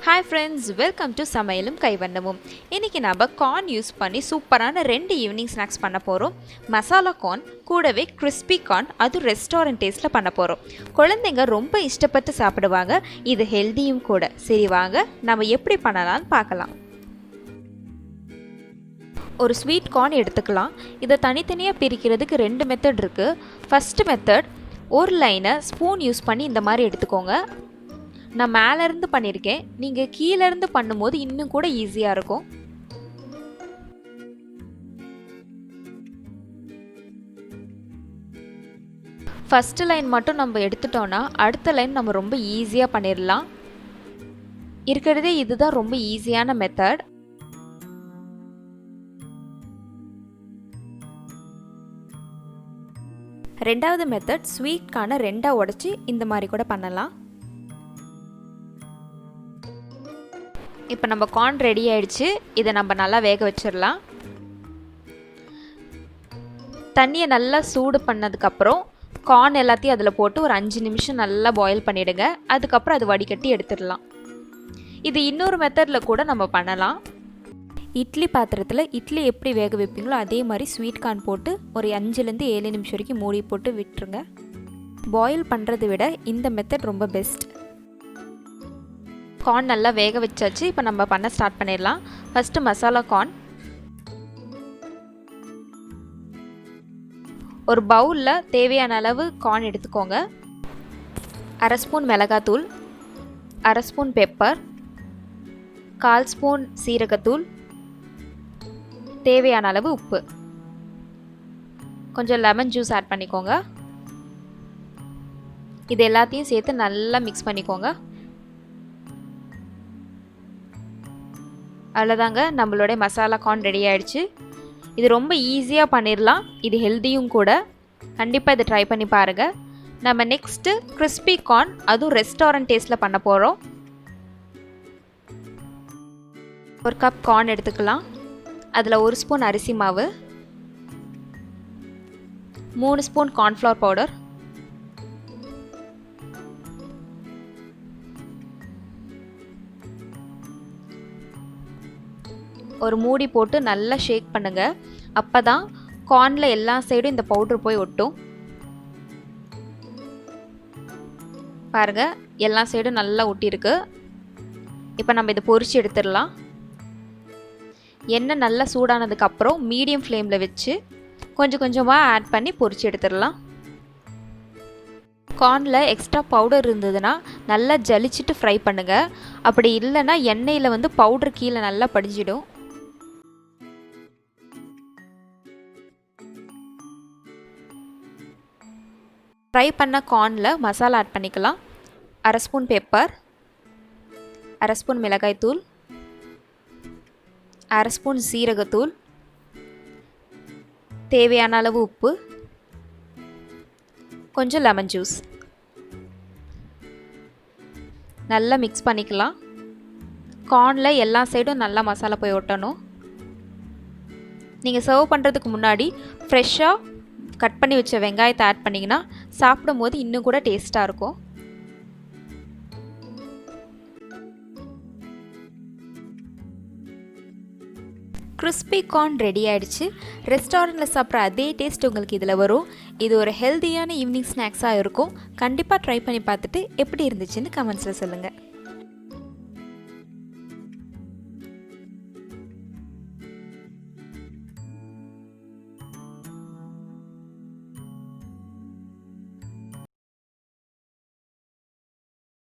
Hi friends, welcome to Samayalum Kaivannamum. இன்னைக்கு நாம corn use பண்ணி சூப்பரான ரெண்டு ஈவினிங் ஸ்நாக்ஸ் பண்ண போறோம். மசாலா corn கூடவே crispy corn அது ரெஸ்டாரன்ட் டேஸ்ட்ல பண்ண போறோம். குழந்தைங்க ரொம்ப இஷ்டப்பட்டு சாப்பிடுவாங்க. இது ஹெல்தியும் கூட. சரி வாங்க நாம எப்படி பண்ணலாம்னு பார்க்கலாம். ஒரு ஸ்வீட் கார்ன் எடுத்துக்கலாம். இதை தனித்தனியாக பிரிக்கிறதுக்கு ரெண்டு மெத்தட் இருக்குது. ஃபஸ்ட்டு மெத்தட், ஒரு லைனை ஸ்பூன் யூஸ் பண்ணி இந்த மாதிரி எடுத்துக்கோங்க. நான் மேலேருந்து பண்ணியிருக்கேன், நீங்கள் கீழேருந்து பண்ணும்போது இன்னும் கூட ஈஸியாக இருக்கும். ஃபஸ்ட்டு லைன் மட்டும் நம்ம எடுத்துட்டோன்னா அடுத்த லைன் நம்ம ரொம்ப ஈஸியாக பண்ணிடலாம். இருக்கிறதே இதுதான் ரொம்ப ஈஸியான மெத்தட். ரெண்டாவது மெத்தட், ஸ்வீட் கார்னை ரெண்டாக உடைச்சி இந்த மாதிரி கூட பண்ணலாம். இப்போ நம்ம கார்ன் ரெடி ஆயிடுச்சு. இதை நம்ம நல்லா வேக வச்சிடலாம். தண்ணியை நல்லா சூடு பண்ணதுக்கப்புறம் கார்ன் எல்லாத்தையும் அதில் போட்டு ஒரு 5 நிமிஷம் நல்லா பாயில் பண்ணிவிடுங்க. அதுக்கப்புறம் அது வடிகட்டி எடுத்துடலாம். இது இன்னொரு மெத்தடில் கூட நம்ம பண்ணலாம். இட்லி பாத்திரத்தில் இட்லி எப்படி வேக வைப்பீங்களோ அதே மாதிரி ஸ்வீட் கார்ன் போட்டு ஒரு 5லேருந்து 7 நிமிஷம் வரைக்கும் மூடி போட்டு விட்டுருங்க. பாயில் பண்ணுறதை விட இந்த மெத்தட் ரொம்ப பெஸ்ட். கார்ன் நல்லா வேக வச்சாச்சு. இப்போ நம்ம பண்ண ஸ்டார்ட் பண்ணிடலாம். First masala corn. ஒரு பவுலில் தேவையான அளவு கார்ன் எடுத்துக்கோங்க. 1/2 ஸ்பூன் மிளகாத்தூள், 1/2 ஸ்பூன் பெப்பர், 1/4 ஸ்பூன் சீரகத்தூள், தேவையான அளவு உப்பு, கொஞ்சம் லெமன் ஜூஸ் ஆட் பண்ணிக்கோங்க. இது எல்லாத்தையும் சேர்த்து நல்லா மிக்ஸ் பண்ணிக்கோங்க. அவ்வளோதாங்க, நம்மளுடைய மசாலா கார்ன் ரெடி ஆகிடுச்சு. இது ரொம்ப ஈஸியாக பண்ணிடலாம். இது ஹெல்த்தியும் கூட. கண்டிப்பாக இதை ட்ரை பண்ணி பாருங்கள். நம்ம நெக்ஸ்ட்டு கிறிஸ்பி கார்ன், அதுவும் ரெஸ்டாரண்ட் டேஸ்ட்டில் பண்ண போகிறோம். ஒரு கப் கார்ன் எடுத்துக்கலாம். அதில் 1 ஸ்பூன் அரிசி மாவு, 3 ஸ்பூன் கார்ன்ஃப்ளவர் பவுடர், ஒரு மூடி போட்டு நல்லா ஷேக் பண்ணுங்கள். அப்போ தான் கார்னில் எல்லா சைடும் இந்த பவுடர் போய் ஒட்டும். பாருங்கள், எல்லா சைடும் நல்லா ஒட்டியிருக்கு. இப்போ நம்ம இதை பொரிச்சு எடுத்துடலாம். எண்ணெய் நல்லா சூடானதுக்கப்புறம் மீடியம் ஃப்ளேமில் வச்சு கொஞ்சம் கொஞ்சமாக ஆட் பண்ணி பொரிச்சு எடுத்துடலாம். கார்னில் எக்ஸ்ட்ரா பவுடர் இருந்ததுன்னா நல்லா ஜலிச்சுட்டு ஃப்ரை பண்ணுங்கள். அப்படி இல்லைன்னா எண்ணெயில் வந்து பவுடர் கீழே நல்லா படிஞ்சிடும். ஃப்ரை பண்ண கார்னில் மசாலா ஆட் பண்ணிக்கலாம். 1/2 ஸ்பூன் பெப்பர், 1/2 ஸ்பூன் மிளகாய்த்தூள், 1/2 ஸ்பூன் சீரகத்தூள், தேவையான அளவு உப்பு, கொஞ்சம் லெமன் ஜூஸ். நல்லா மிக்ஸ் பண்ணிக்கலாம். கார்னில் எல்லா சைடும் நல்லா மசாலா போய் ஒட்டணும். நீங்கள் சர்வ் பண்ணுறதுக்கு முன்னாடி ஃப்ரெஷ்ஷாக கட் பண்ணி வச்ச வெங்காயத்தை ஆட் பண்ணிங்கன்னா சாப்பிடும் போது இன்னும் கூட டேஸ்ட்டாக இருக்கும். கிறிஸ்பி கார்ன் ரெடி ஆகிடுச்சு. ரெஸ்டாரண்ட்டில் சாப்பிட்ற அதே டேஸ்ட் உங்களுக்கு இதில் வரும். இது ஒரு ஹெல்த்தியான ஈவினிங் ஸ்நாக்ஸாக இருக்கும். கண்டிப்பாக ட்ரை பண்ணி பார்த்துட்டு எப்படி இருந்துச்சுன்னு கமெண்ட்ஸில் சொல்லுங்கள்.